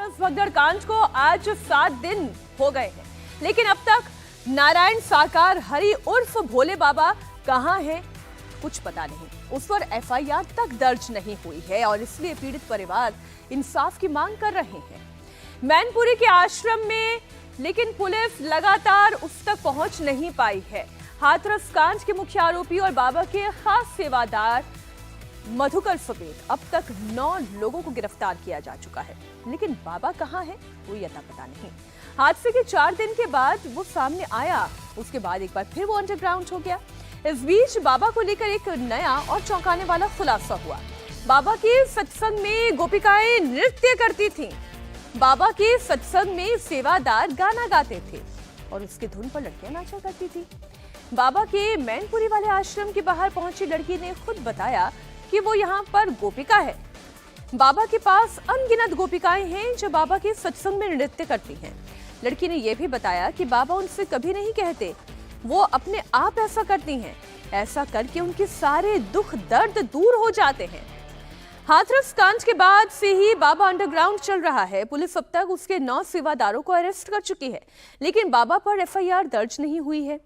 हाथरस भगदड़ कांड को आज 7 दिन हो गए हैं, लेकिन अब तक नारायण साकार हरि उर्फ भोले बाबा कहां हैं कुछ पता नहीं। उस पर एफआईआर तक दर्ज नहीं हुई है और इसलिए पीड़ित परिवार इंसाफ की मांग कर रहे हैं। मैनपुरी के आश्रम में लेकिन पुलिस लगातार उस तक पहुंच नहीं पाई है। हाथरस कांड के मुख्य आरोपी और बाबा के खास सेवादार मधुकर समेत अब तक 9 लोगों को गिरफ्तार किया जा चुका है, लेकिन बाबा कहां है कोई अता पता नहीं। हादसे के 4 दिन के बाद वो सामने आया, उसके बाद एक बार फिर वो अंडरग्राउंड हो गया। इस बीच बाबा को लेकर एक नया और चौंकाने वाला खुलासा हुआ। बाबा के सत्संग में गोपिकाएं नृत्य करती थीं। बाबा के सत्संग में सेवादार गाना गाते थे और उसकी धुन पर लड़कियां नाचा करती थी। बाबा के मैनपुरी वाले आश्रम के बाहर पहुंची लड़की ने खुद बताया कि वो यहाँ पर गोपिका है। बाबा के पास अनगिनत गोपिकाएं हैं जो बाबा के सत्संग में नृत्य करती हैं। लड़की ने यह भी बताया कि बाबा उनसे कभी नहीं कहते, वो अपने आप ऐसा करती हैं। ऐसा करके उनके सारे दुख दर्द दूर हो जाते हैं। हाथरस कांड के बाद से ही बाबा अंडरग्राउंड चल रहा है। पुलिस अब तक उसके 9 सेवादारों को अरेस्ट कर चुकी है, लेकिन बाबा पर एफआईआर दर्ज नहीं हुई है।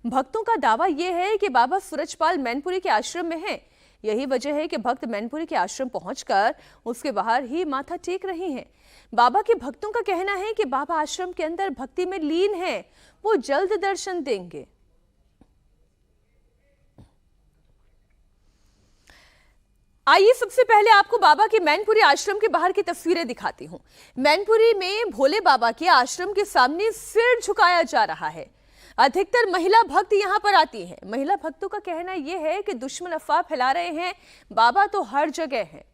भक्तों का दावा यह है कि बाबा सूरजपाल मैनपुरी के आश्रम में हैं। यही वजह है कि भक्त मैनपुरी के आश्रम पहुंचकर उसके बाहर ही माथा टेक रहे हैं। बाबा के भक्तों का कहना है कि बाबा आश्रम के अंदर भक्ति में लीन हैं, वो जल्द दर्शन देंगे। आइए सबसे पहले आपको बाबा के मैनपुरी आश्रम के बाहर की तस्वीरें दिखाती हूं। मैनपुरी में भोले बाबा के आश्रम के सामने सिर झुकाया जा रहा है। अधिकतर महिला भक्त यहां पर आती हैं। महिला भक्तों का कहना यह है कि दुश्मन अफवाह फैला रहे हैं, बाबा तो हर जगह है।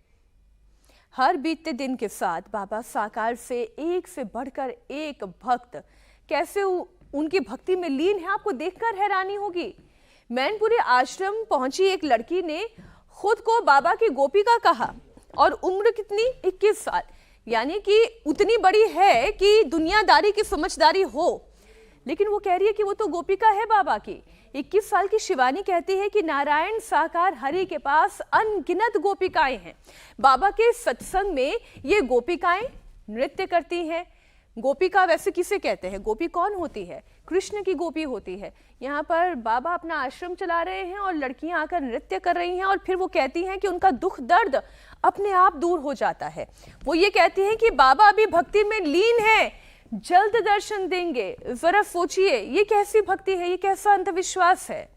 हर बीतते दिन के साथ बाबा साकार से बढ़कर एक भक्त कैसे उनकी भक्ति में लीन है, आपको देखकर हैरानी होगी। मैनपुरी आश्रम पहुंची एक लड़की ने खुद को बाबा की गोपिका कहा और उम्र कितनी 21 साल, यानी कि उतनी बड़ी है कि दुनियादारी की समझदारी हो, लेकिन वो कह रही है कि वो तो गोपिका है बाबा की। 21 साल की शिवानी कहती है कि नारायण साकार हरि के पास अनगिनत गोपिकाएं हैं। बाबा के सत्संग में ये गोपिकाएं नृत्य करती हैं। गोपिका वैसे किसे कहते हैं? गोपी कौन होती है? कृष्ण की गोपी होती है। यहाँ पर बाबा अपना आश्रम चला रहे हैं और लड़कियां आकर नृत्य कर रही हैं और फिर वो कहती हैं कि उनका दुख दर्द अपने आप दूर हो जाता है। वो ये कहती हैं कि बाबा अभी भक्ति में लीन है, जल्द दर्शन देंगे। जरा सोचिए, ये कैसी भक्ति है, ये कैसा अंधविश्वास है।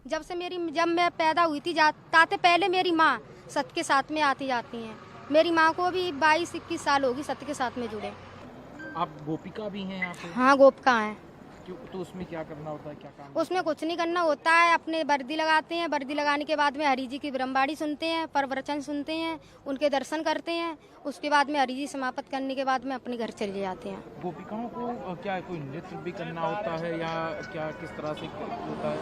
जब मैं पैदा हुई थी ताते पहले मेरी माँ सत के साथ में आती जाती हैं। मेरी माँ को भी 22-21 साल होगी सत के साथ में जुड़े। आप गोपिका भी हैं यहाँ पे? हाँ, गोपिका हैं। तो उसमें क्या करना होता है, क्या काम? उसमें कुछ नहीं करना होता है, अपने वर्दी लगाते हैं। वर्दी लगाने के बाद में हरि जी की ब्रह्मवाणी सुनते हैं, प्रवचन सुनते हैं, उनके दर्शन करते हैं। उसके बाद में हरि जी समाप्त करने के बाद में अपने घर चले जाते हैं। गोपिकाओं को क्या कोई नृत्य भी करना होता है या क्या, किस तरह से होता है?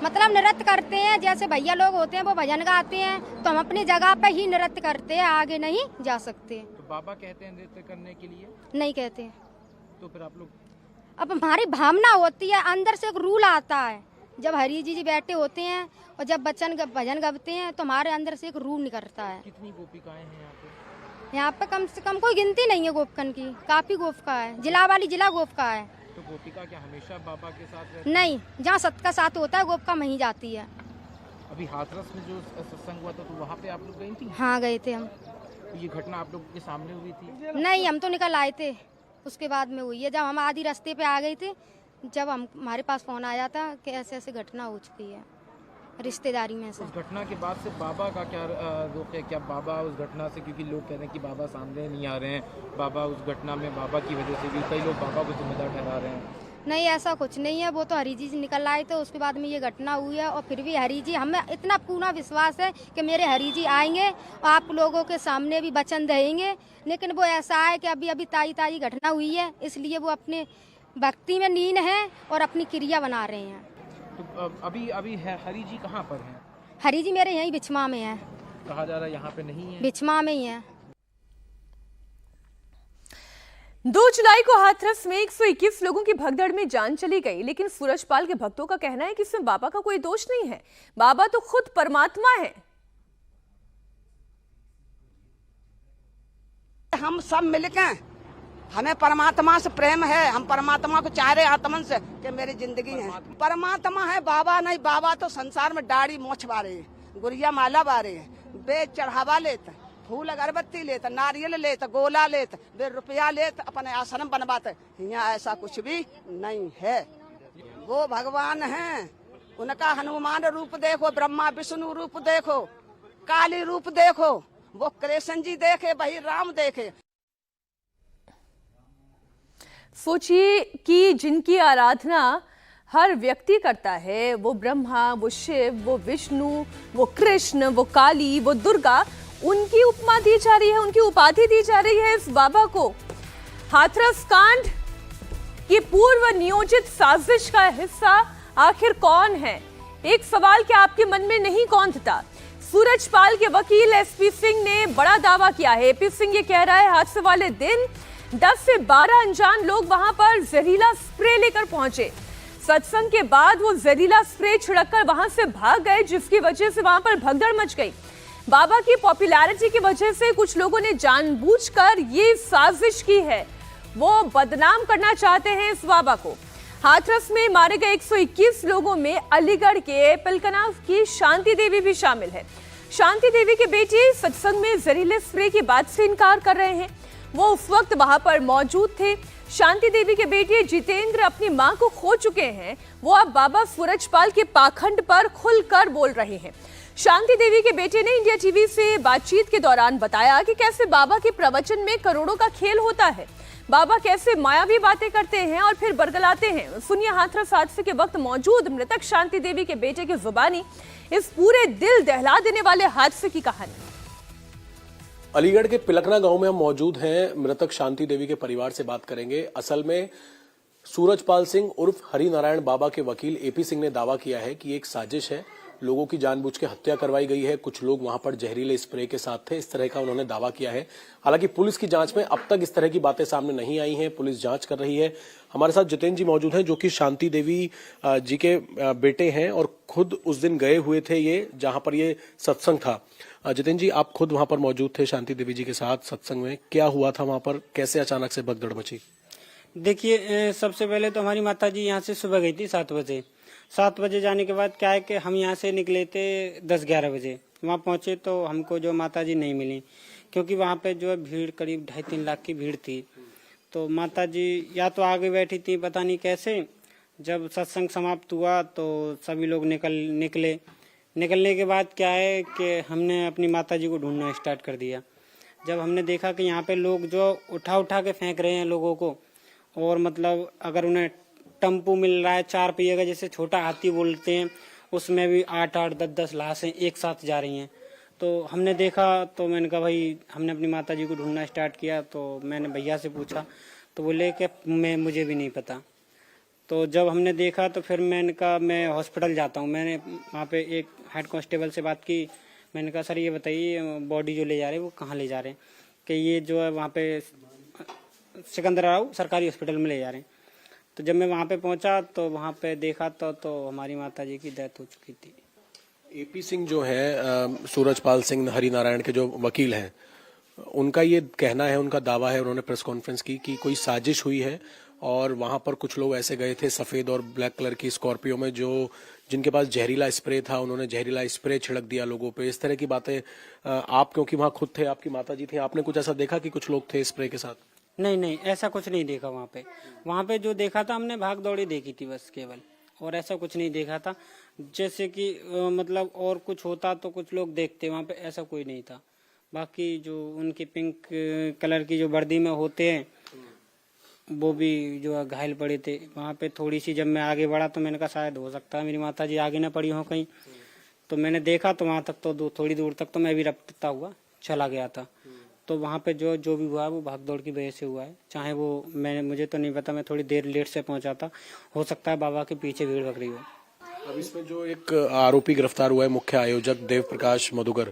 मतलब नृत्य करते हैं, जैसे भैया लोग होते हैं वो भजन गाते हैं, तो हम अपनी जगह पे ही नृत्य करते हैं, आगे नहीं जा सकते। तो बाबा कहते हैं नृत्य करने के लिए? नहीं कहते। तो फिर आप लोग? अब हमारी भावना होती है, अंदर से एक रूल आता है। जब हरि जी बैठे होते हैं और जब भजन गाते हैं तो हमारे अंदर से एक रूल निकलता है। कितनी गोपिकाएं हैं यहाँ पे? यहाँ पे कम से कम कोई गिनती नहीं है गोपिकन की, काफी गोपिका है। जिला वाली जिला गोपिका है। तो गोपिका क्या हमेशा बाबा के साथ नहीं, जहाँ सत का साथ होता है गोपिका वहीं जाती है। अभी हाथरस में जो सत्संग हुआ था तो वहाँ पे आप लोग गई थी? हाँ, गए थे हम। तो ये घटना आप लोगों के सामने हुई थी? नहीं, हम तो निकल आए थे, उसके बाद में हुई है। जब हम आधी रास्ते पे आ गए थे, जब हमारे पास फोन आया था कि ऐसे ऐसे घटना हो चुकी है रिश्तेदारी में से। उस घटना के बाद से बाबा का क्या रोक है? क्या बाबा उस घटना से, क्योंकि लोग कहते हैं कि बाबा सामने नहीं आ रहे हैं, बाबा उस घटना में बाबा की वजह से भी कई लोग बाबा को जिम्मेदार ठहरा रहे हैं। नहीं, ऐसा कुछ नहीं है। वो तो हरि जी से निकल आए थे, उसके बाद में ये घटना हुई है। और फिर भी हरि जी, हमें इतना पूर्ण विश्वास है कि मेरे हरि जी आएंगे और आप लोगों के सामने भी वचन देंगे। लेकिन वो ऐसा है कि अभी ताज़ी घटना हुई है, इसलिए वो अपने भक्ति में लीन है और अपनी क्रिया बना रहे हैं। तो अभी है हरि जी कहाँ पर हैं? हरि जी मेरे यहीं बिछमा में है। कहा जा रहा है यहाँ पे नहीं है? बिछमा में ही है। 2 जुलाई को हाथरस में 121 लोगों की भगदड़ में जान चली गई, लेकिन सूरजपाल के भक्तों का कहना है कि इसमें बाबा का कोई दोष नहीं है। बाबा तो खुद परमात्मा है। हम सब मिलके, हमें परमात्मा से प्रेम है, हम परमात्मा को चाह रहे आत्मन से कि मेरी जिंदगी है। परमात्मा है, बाबा नहीं। बाबा तो संसार में दाढ़ी मोछ बारे, गुड़िया माला बारे, बेच चढ़ावा लेते, फूल अगरबत्ती लेते, नारियल लेते, गोला लेते, बे रुपया लेते, अपने आश्रम बनवाते। यहाँ ऐसा कुछ भी नहीं है। वो भगवान हैं, उनका हनुमान रूप देखो, ब्रह्मा विष्णु रूप देखो, काली रूप देखो, वो कृष्ण जी देखे, वही राम देखे। सोचिए कि जिनकी आराधना हर व्यक्ति करता है, वो ब्रह्मा, वो शिव, वो विष्णु, वो कृष्ण, वो काली, वो दुर्गा, उनकी उपमा दी जा रही है, उनकी उपाधि दी जा रही है इस बाबा को। हाथरस कांड की पूर्व नियोजित साजिश का हिस्सा आखिर कौन है? एक सवाल क्या आपके मन में नहीं कौंधता? सूरजपाल के वकील एसपी सिंह ने बड़ा दावा किया है। एपी सिंह ये कह रहा है हादसे वाले दिन 10 से 12 अनजान लोग वहां पर जहरीला स्प्रे लेकर पहुंचे। सत्संग के बाद वो जहरीला स्प्रे छिड़ककर वहां से भाग गए, जिसकी वजह से वहां पर भगदड़ मच गई। बाबा की पॉपुलैरिटी की वजह से कुछ लोगों ने जानबूझकर ये साजिश की है, वो बदनाम करना चाहते हैं इस बाबा को। हाथरस में मारे गए 121 लोगों में अलीगढ़ के पिलकना की शांति देवी भी शामिल है। शांति देवी के बेटे सत्संग में जहरीले स्प्रे की बात से इनकार कर रहे हैं। वो उस वक्त वहां पर मौजूद थे। शांति देवी के बेटे जितेंद्र अपनी मां को खो चुके हैं। वो अब बाबा सूरजपाल के पाखंड पर खुलकर बोल रहे हैं। शांति देवी के बेटे ने इंडिया टीवी से बातचीत के दौरान बताया कि कैसे बाबा के प्रवचन में करोड़ों का खेल होता है, बाबा कैसे मायावी बातें करते हैं और फिर बरगलाते हैं। सुनिए हाथरस हादसे के वक्त मौजूद मृतक शांति देवी के बेटे की जुबानी इस पूरे दिल दहला देने वाले हादसे की कहानी। अलीगढ़ के पिलकना गांव में हम मौजूद हैं। मृतक शांति देवी के परिवार से बात करेंगे। असल में सूरजपाल सिंह उर्फ हरि नारायण बाबा के वकील एपी सिंह ने दावा किया है कि एक साजिश है, लोगों की जानबूझ के हत्या करवाई गई है, कुछ लोग वहां पर जहरीले स्प्रे के साथ थे, इस तरह का उन्होंने दावा किया है। हालांकि पुलिस की जांच में अब तक इस तरह की बातें सामने नहीं आई हैं, पुलिस जांच कर रही है। हमारे साथ जितेंद्र जी मौजूद हैं, जो कि शांति देवी जी के बेटे हैं और खुद उस दिन गए हुए थे ये जहां पर ये सत्संग था। जितेंद्र जी, आप खुद वहां पर मौजूद थे शांति देवी जी के साथ सत्संग में, क्या हुआ था वहां पर, कैसे अचानक से भगदड़ मची? देखिए, सबसे पहले तो हमारी माता जी यहाँ से सुबह गई थी 7 बजे। 7 बजे जाने के बाद क्या है कि हम यहाँ से निकले थे 10-11 बजे। वहाँ पहुँचे तो हमको जो माता जी नहीं मिली, क्योंकि वहाँ पे जो है भीड़ करीब 2.5-3 लाख की भीड़ थी। तो माता जी या तो आगे बैठी थी, पता नहीं कैसे। जब सत्संग समाप्त हुआ तो सभी लोग निकलने के बाद क्या है कि हमने अपनी माता जी को ढूंढना स्टार्ट कर दिया। जब हमने देखा कि यहाँ पे लोग जो उठा के फेंक रहे हैं लोगों को, और मतलब अगर उन्हें टम्पू मिल रहा है 4 पहिए का, जैसे छोटा हाथी बोलते हैं, उसमें भी 8-8, 10-10 लाशें एक साथ जा रही हैं। तो हमने देखा तो मैंने कहा भाई, हमने अपनी माता जी को ढूंढना स्टार्ट किया। तो मैंने भैया से पूछा तो बोले कि मुझे भी नहीं पता। तो जब हमने देखा तो फिर मैंने कहा मैं हॉस्पिटल जाता हूँ। मैंने वहाँ पे एक हेड कांस्टेबल से बात की। मैंने कहा सर ये बताइए बॉडी जो ले जा रहे हैं वो कहाँ ले जा रहे हैं? कि ये जो है वहाँ पे सिकंदराबाद सरकारी हॉस्पिटल में ले जा रहे हैं। तो जब मैं वहाँ पे पहुँचा तो वहाँ पे देखा तो हमारी माता जी की डेथ हो चुकी थी। एपी सिंह जो है, सूरजपाल सिंह हरि नारायण के जो वकील हैं, उनका ये कहना है, उनका दावा है, उन्होंने प्रेस कॉन्फ्रेंस की कि कोई साजिश हुई है और वहां पर कुछ लोग ऐसे गए थे सफेद और ब्लैक कलर की स्कॉर्पियो में, जो जिनके पास जहरीला स्प्रे था, उन्होंने जहरीला स्प्रे छिड़क दिया लोगों पे। इस तरह की बातें आप, क्योंकि वहां खुद थे, आपकी माता जी थी, आपने कुछ ऐसा देखा कि कुछ लोग थे स्प्रे के साथ? नहीं, ऐसा कुछ नहीं देखा वहाँ पे जो देखा था हमने भाग दौड़ी देखी थी बस केवल, और ऐसा कुछ नहीं देखा था। जैसे कि मतलब और कुछ होता तो कुछ लोग देखते, वहाँ पे ऐसा कोई नहीं था। बाकी जो उनके पिंक कलर की जो वर्दी में होते हैं वो भी जो है घायल पड़े थे वहाँ पे। थोड़ी सी जब मैं आगे बढ़ा तो मैंने कहा शायद हो सकता है मेरी माता जी आगे ना पड़ी हो कहीं। तो मैंने देखा तो वहाँ तक तो थोड़ी दूर तक तो मैं भी रपटता हुआ चला गया था। तो वहाँ पे जो भी हुआ है वो भागदौड़ की वजह से हुआ है। चाहे वो मुझे तो नहीं पता, मैं थोड़ी देर लेट से पहुँचा था, हो सकता है बाबा के पीछे भीड़ लग रही हो। अब इसमें जो एक आरोपी गिरफ्तार हुआ है, मुख्य आयोजक देव प्रकाश मधुकर,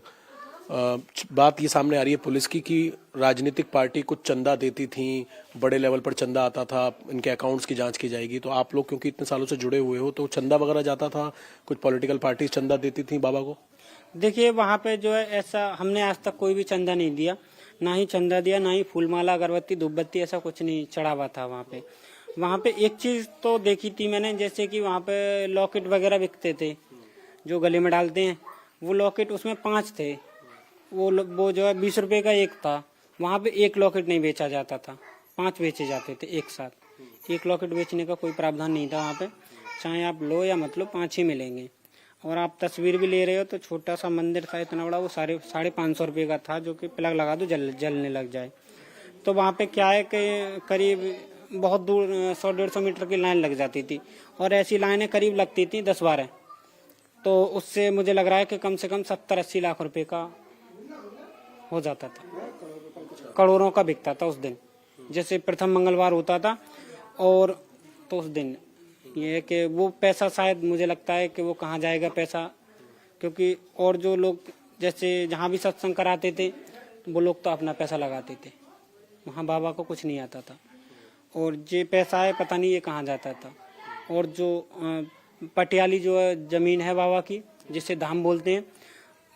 बात ये सामने आ रही है पुलिस की कि राजनीतिक पार्टी कुछ चंदा देती थी, बड़े लेवल पर चंदा आता था, इनके अकाउंट्स की जांच की जाएगी। तो आप लोग क्योंकि इतने सालों से जुड़े हुए हो, तो चंदा वगैरह जाता था, कुछ पॉलिटिकल पार्टी चंदा देती थी बाबा को? देखिए वहाँ पे जो है ऐसा हमने आज तक कोई भी चंदा नहीं दिया, ना ही चंदा दिया, ना ही फूलमाला, अगरबत्ती, धूपबत्ती ऐसा कुछ नहीं चढ़ा हुआ था वहाँ पे। वहाँ पे एक चीज तो देखी थी मैंने, जैसे कि वहाँ पे लॉकेट वगैरह बिकते थे जो गले में डालते हैं, वो लॉकेट उसमें 5 थे, वो जो है 20 रुपए का एक था। वहाँ पे एक लॉकेट नहीं बेचा जाता था, 5 बेचे जाते थे एक साथ। एक लॉकेट बेचने का कोई प्रावधान नहीं था वहाँ पे, चाहे आप लो या मत लो 5 ही मिलेंगे। और आप तस्वीर भी ले रहे हो तो छोटा सा मंदिर था इतना बड़ा, वो 550 रुपये का था, जो कि प्लग लगा दो जलने लग जाए। तो वहाँ पे क्या है कि करीब बहुत दूर 100-150 मीटर की लाइन लग जाती थी, और ऐसी लाइनें करीब लगती थी 10-12। तो उससे मुझे लग रहा है कि कम से कम 70-80 लाख रुपए का हो जाता था, करोड़ों का बिकता था उस दिन। जैसे प्रथम मंगलवार होता था, और तो उस दिन ये है कि वो पैसा शायद मुझे लगता है कि वो कहाँ जाएगा पैसा, क्योंकि और जो लोग जैसे जहाँ भी सत्संग कराते थे वो लोग तो अपना पैसा लगाते थे, वहाँ बाबा को कुछ नहीं आता था। और ये पैसा है पता नहीं ये कहाँ जाता था। और जो पटियाली जो है जमीन है बाबा की, जिसे धाम बोलते हैं,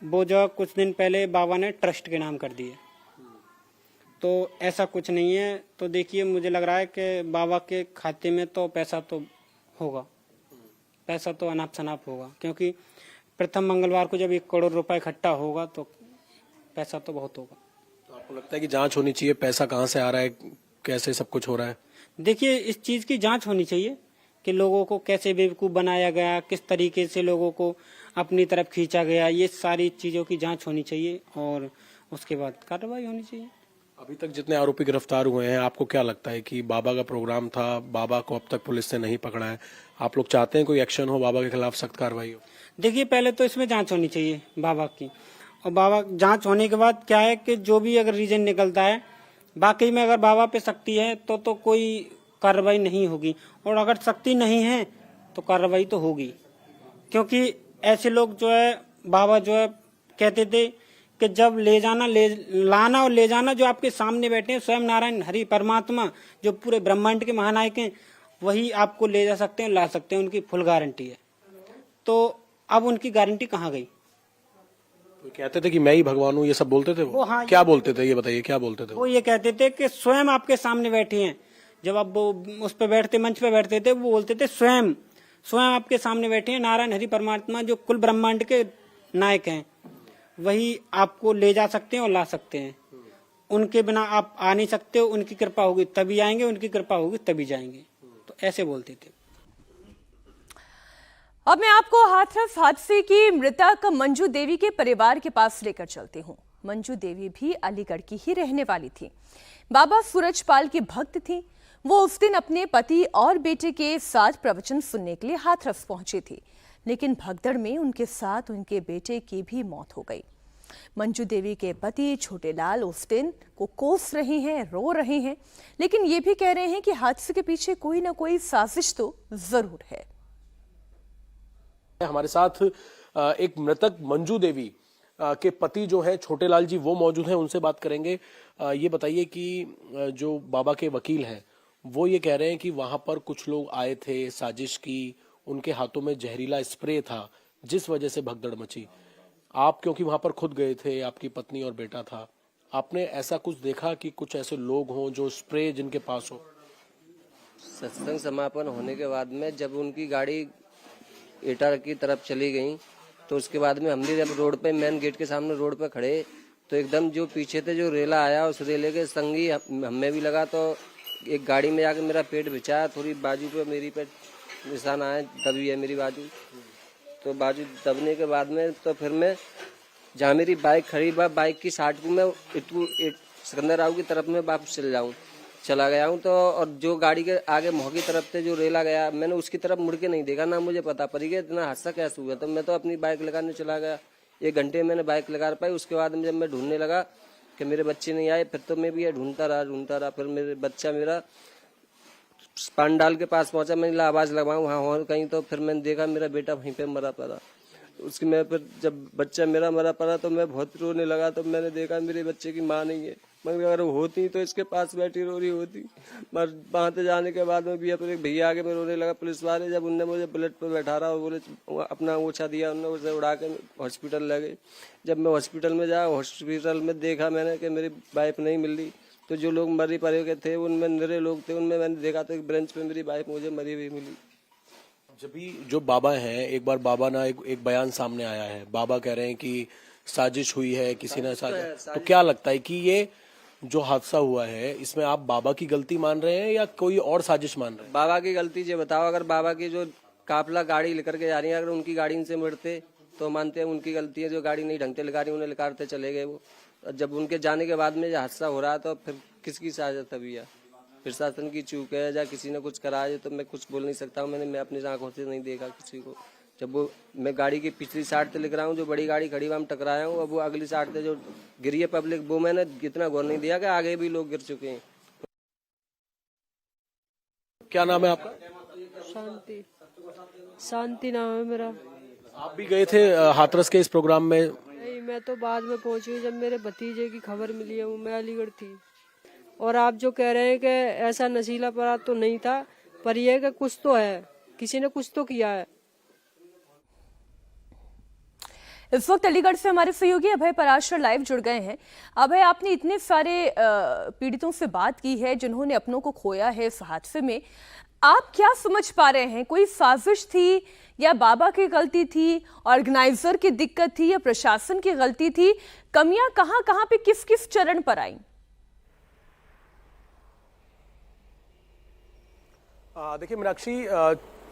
वो जो कुछ दिन पहले बाबा ने ट्रस्ट के नाम कर दिए। तो ऐसा कुछ नहीं है। तो देखिए मुझे लग रहा है कि बाबा के खाते में तो पैसा तो होगा, पैसा तो अनाप शनाप होगा, क्योंकि प्रथम मंगलवार को जब 1 करोड़ रुपए इकट्ठा होगा तो पैसा तो बहुत होगा। तो आपको लगता है कि जांच होनी चाहिए, पैसा कहाँ से आ रहा है, कैसे सब कुछ हो रहा है? देखिए इस चीज की जांच होनी चाहिए कि लोगों को कैसे बेवकूफ बनाया गया, किस तरीके से लोगों को अपनी तरफ खींचा गया, ये सारी चीजों की जांच होनी चाहिए और उसके बाद कार्रवाई होनी चाहिए। अभी तक जितने आरोपी गिरफ्तार हुए हैं, आपको क्या लगता है कि बाबा का प्रोग्राम था, बाबा को अब तक पुलिस ने नहीं पकड़ा है, आप लोग चाहते हैं कोई एक्शन हो, बाबा के खिलाफ सख्त कार्रवाई हो? देखिए पहले तो इसमें जांच होनी चाहिए बाबा की, और बाबा जांच होने के बाद क्या है कि जो भी अगर रीजन निकलता है, बाकी में अगर बाबा पे शक्ति है तो कोई कार्रवाई नहीं होगी, और अगर शक्ति नहीं है तो कार्रवाई तो होगी। क्योंकि ऐसे लोग जो है, बाबा जो है कहते थे कि जब लाना और ले जाना जो आपके सामने बैठे हैं, स्वयं नारायण हरि परमात्मा जो पूरे ब्रह्मांड के महानायक हैं, वही आपको ले जा सकते हैं, ला सकते हैं, उनकी फुल गारंटी है। तो अब उनकी गारंटी कहाँ गई? तो कहते थे कि मैं ही भगवान हूँ, ये सब बोलते थे वो? हाँ, क्या बोलते थे ये बताइए, क्या बोलते थे वो? ये कहते थे कि स्वयं आपके सामने बैठे हैं। जब आप वो उस पे बैठते, मंच पे बैठते थे, वो बोलते थे स्वयं आपके सामने बैठे हैं नारायण हरि परमात्मा जो कुल ब्रह्मांड के नायक हैं, वही आपको ले जा सकते हैं और ला सकते हैं। उनके बिना आप आ नहीं सकते हो, उनकी कृपा होगी तभी आएंगे, उनकी कृपा होगी तभी जाएंगे। तो ऐसे बोलते थे। अब मैं आपको हाथरस हादसे की मृतक मंजू देवी के परिवार के पास लेकर चलती हूँ। मंजू देवी भी अलीगढ़ की ही रहने वाली थी, बाबा सूरजपाल की भक्त थी। वो उस दिन अपने पति और बेटे के साथ प्रवचन सुनने के लिए हाथरस पहुंची थी, लेकिन भगदड़ में उनके साथ उनके बेटे की भी मौत हो गई। मंजू देवी के पति छोटेलाल उस दिन को कोस रहे हैं, रो रहे हैं, लेकिन ये भी कह रहे हैं कि हादसे के पीछे कोई ना कोई साजिश तो जरूर है। हमारे साथ एक मृतक मंजू देवी के पति जो है छोटेलाल जी, वो मौजूद हैं, उनसे बात करेंगे। ये बताइए कि जो बाबा के वकील हैं, वो ये कह रहे हैं कि वहां पर कुछ लोग आए थे, साजिश की, उनके हाथों में जहरीला स्प्रे था, जिस वजह से भगदड़ मची। आप क्योंकि वहां पर खुद गए थे, आपकी पत्नी और बेटा था, आपने ऐसा कुछ देखा कि कुछ ऐसे लोग हों जो स्प्रे जिनके पास हो? सत्संग समापन होने के बाद में जब उनकी गाड़ी एटा की तरफ चली गई, तो उसके बाद में हम भी जब रोड पे, मेन गेट के सामने रोड पे खड़े, तो एकदम जो पीछे से जो रेला आया, उस रेले के संगी हमें भी लगा, तो एक गाड़ी में जाके मेरा पेट बिछाया, थोड़ी बाजू पे मेरी पे निशान आया, दबी है मेरी बाजू। तो बाजू दबने के बाद में तो फिर मैं जहाँ मेरी बाइक खड़ी, बाइक की साइड को मैं सिकंदर राव की तरफ में वापस चला गया हूँ। तो और जो गाड़ी के आगे मोह की तरफ से जो रेला गया, मैंने उसकी तरफ मुड़ के नहीं देखा, ना मुझे पता पड़ी कि इतना हादसा कैसे हुआ। तो मैं तो अपनी बाइक लगाने चला गया, 1 घंटे मैंने बाइक लगा पाई। उसके बाद जब मैं ढूंढने लगा कि मेरे बच्चे नहीं आए, फिर तो मैं भी ढूंढता रहा। फिर मेरे बच्चा मेरा पंडाल के पास पहुंचा, मैंने आवाज लगाऊं वहाँ हो कहीं, तो फिर मैंने देखा मेरा बेटा वहीं पे मरा पड़ा। उसकी मैं फिर जब बच्चा मेरा मरा पड़ा तो मैं बहुत रोने लगा। तो मैंने देखा मेरे बच्चे की माँ नहीं है, मगर अगर होती तो इसके पास बैठी रो रही होती। मगर वहाँ से जाने के बाद में भी अपने भैया आगे मैं रोने लगा। पुलिस वाले जब उनने मुझे बुलेट पर बैठा रहा और बोले अपना ओछा दिया, उन्होंने उसे उड़ा के हॉस्पिटल ले गए। जब मैं हॉस्पिटल में जाया, हॉस्पिटल में देखा मैंने कि मेरी वाइफ नहीं मिल रही। तो जो लोग मरी पड़े के थे उनमें निरे लोग थे, उनमें मैंने देखा तो एक ब्रेंच पे मेरी वाइफ मुझे मरी हुई मिली। जब भी जो बाबा हैं, एक बार बाबा ना एक बयान सामने आया है, बाबा कह रहे हैं कि साजिश हुई है, किसी ने साजिश। तो क्या लगता है कि ये जो हादसा हुआ है इसमें आप बाबा की गलती मान रहे हैं या कोई और साजिश मान रहे हैं? बाबा की गलती ये बताओ, अगर बाबा की जो काफिला गाड़ी लेकर के जा रही है, अगर उनकी गाड़ी इनसे मिलते तो मानते हैं उनकी गलती है। जो गाड़ी नहीं ढंग से लगा रही उन्हें लिकारते चले गए वो। जब उनके जाने के बाद में जो हादसा हो रहा है तो फिर किसकी साजिश है भैया? प्रशासन की चूक है या किसी ने कुछ करा है तो मैं कुछ बोल नहीं सकता हूँ। मैं अपनी आंखों से नहीं देखा किसी को। जब वो मैं गाड़ी की पिछली साइड से लिख रहा हूँ, जो बड़ी गाड़ी खड़ी वहाँ टकराया हूँ, अब वो अगली साइड से जो गिरी है पब्लिक, वो मैंने इतना गौर नहीं दिया कि आगे भी लोग गिर चुके हैं। क्या नाम है आपका? शांति, शांति नाम है मेरा। आप भी गए थे हाथरस के इस प्रोग्राम में? नहीं, मैं तो बाद में पहुंची जब मेरे भतीजे की खबर मिली है। वो मैं अलीगढ़ थी। और आप जो कह रहे हैं कि ऐसा नशीला पदार्थ तो नहीं था, पर यह कि कुछ तो है, किसी ने कुछ तो किया है। इस वक्त अलीगढ़ से हमारे सहयोगी अभय पराशर लाइव जुड़ गए हैं। अभय, आपने इतने सारे पीड़ितों से बात की है जिन्होंने अपनों को खोया है इस हादसे में। आप क्या समझ पा रहे हैं? कोई साजिश थी या बाबा की गलती थी, ऑर्गेनाइजर की दिक्कत थी या प्रशासन की गलती थी? कमियां कहां कहां पे किस किस चरण पर आई? देखिए मीनाक्षी,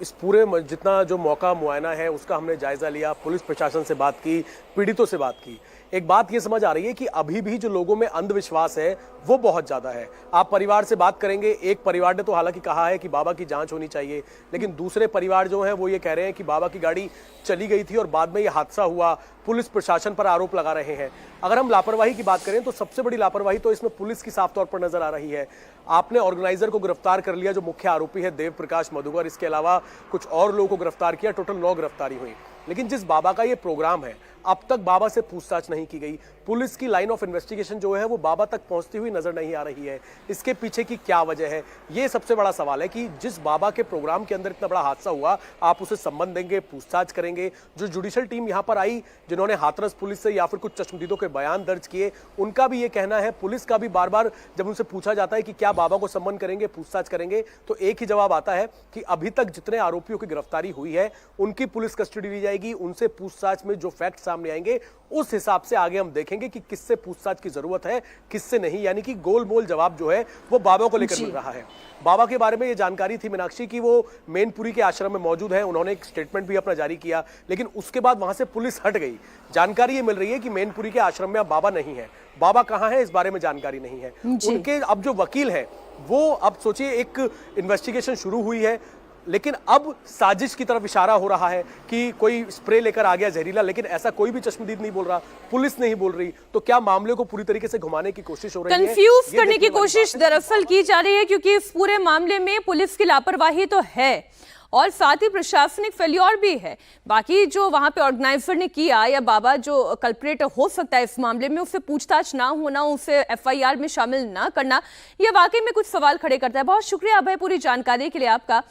इस पूरे जितना जो मौका मुआयना है उसका हमने जायजा लिया, पुलिस प्रशासन से बात की, पीड़ितों से बात की। एक बात ये समझ आ रही है कि अभी भी जो लोगों में अंधविश्वास है वो बहुत ज्यादा है। आप परिवार से बात करेंगे, एक परिवार ने तो हालांकि कहा है कि बाबा की जांच होनी चाहिए, लेकिन दूसरे परिवार जो है वो ये कह रहे हैं कि बाबा की गाड़ी चली गई थी और बाद में ये हादसा हुआ। पुलिस प्रशासन पर आरोप लगा रहे हैं। अगर हम लापरवाही की बात करें तो सबसे बड़ी लापरवाही तो इसमें पुलिस की साफ तौर पर नजर आ रही है। आपने ऑर्गेनाइजर को गिरफ्तार कर लिया, जो मुख्य आरोपी है देव प्रकाश मधुकर, इसके अलावा कुछ और लोगों को गिरफ्तार किया, टोटल 9 गिरफ्तारी हुई। लेकिन जिस बाबा का ये प्रोग्राम है, अब तक बाबा से पूछताछ नहीं की गई। पुलिस की लाइन ऑफ इन्वेस्टिगेशन जो है वो बाबा तक पहुंचती हुई नजर नहीं आ रही है। इसके पीछे की क्या वजह है, ये सबसे बड़ा सवाल है कि जिस बाबा के प्रोग्राम के अंदर इतना बड़ा हादसा हुआ, आप उसे संबंध देंगे, पूछताछ करेंगे। जो जुडिशियल टीम यहां पर आई, जिन्होंने हाथरस पुलिस से या फिर कुछ चश्मदीदों के बयान दर्ज किए, उनका भी ये कहना है, पुलिस का भी बार बार जब उनसे पूछा जाता है कि क्या बाबा को संबंध करेंगे, पूछताछ करेंगे, तो एक ही जवाब आता है कि अभी तक जितने आरोपियों की गिरफ्तारी हुई है उनकी पुलिस कस्टडी ली जाएगी। उनसे पूछताछ में जो फैक्ट सामने आएंगे उस हिसाब से आगे हम देखेंगे कि किससे पूछताछ की जरूरत है, किससे नहीं। यानी कि गोल मोल जवाब जो है वो बाबा को लेकर मिल रहा है। बाबा के बारे में ये जानकारी थी मीनाक्षी की वो मैनपुरी के आश्रम में मौजूद है। उन्होंने एक स्टेटमेंट भी अपना जारी किया, लेकिन उसके बाद वहां से पुलिस हट गई। जानकारी ये मिल रही है कि मैनपुरी के आश्रम में अब बाबा नहीं है। बाबा कहां है इस बारे में जानकारी नहीं है। उनके अब जो वकील हैं वो, अब सोचिए एक इन्वेस्टिगेशन शुरू हुई है, लेकिन अब साजिश की तरफ इशारा हो रहा है कि कोई स्प्रे लेकर आ गया जहरीला, लेकिन ऐसा कोई भी चश्मदीद नहीं बोल रहा, पुलिस नहीं बोल रही। तो क्या मामले को पूरी तरीके से घुमाने की कोशिश हो रही है, कंफ्यूज करने की कोशिश दरअसल की जा रही है, क्योंकि इस पूरे मामले में पुलिस की लापरवाही तो है और साथ ही प्रशासनिक फेल्योर भी है। बाकी जो वहां पे ऑर्गेनाइजर ने किया या बाबा जो कल्प्रेट हो सकता है इस मामले में, उससे पूछताछ ना होना, उसे एफआईआर में शामिल ना करना, यह वाकई में कुछ सवाल खड़े करता है। बहुत शुक्रिया अभय पूरी जानकारी के लिए आपका।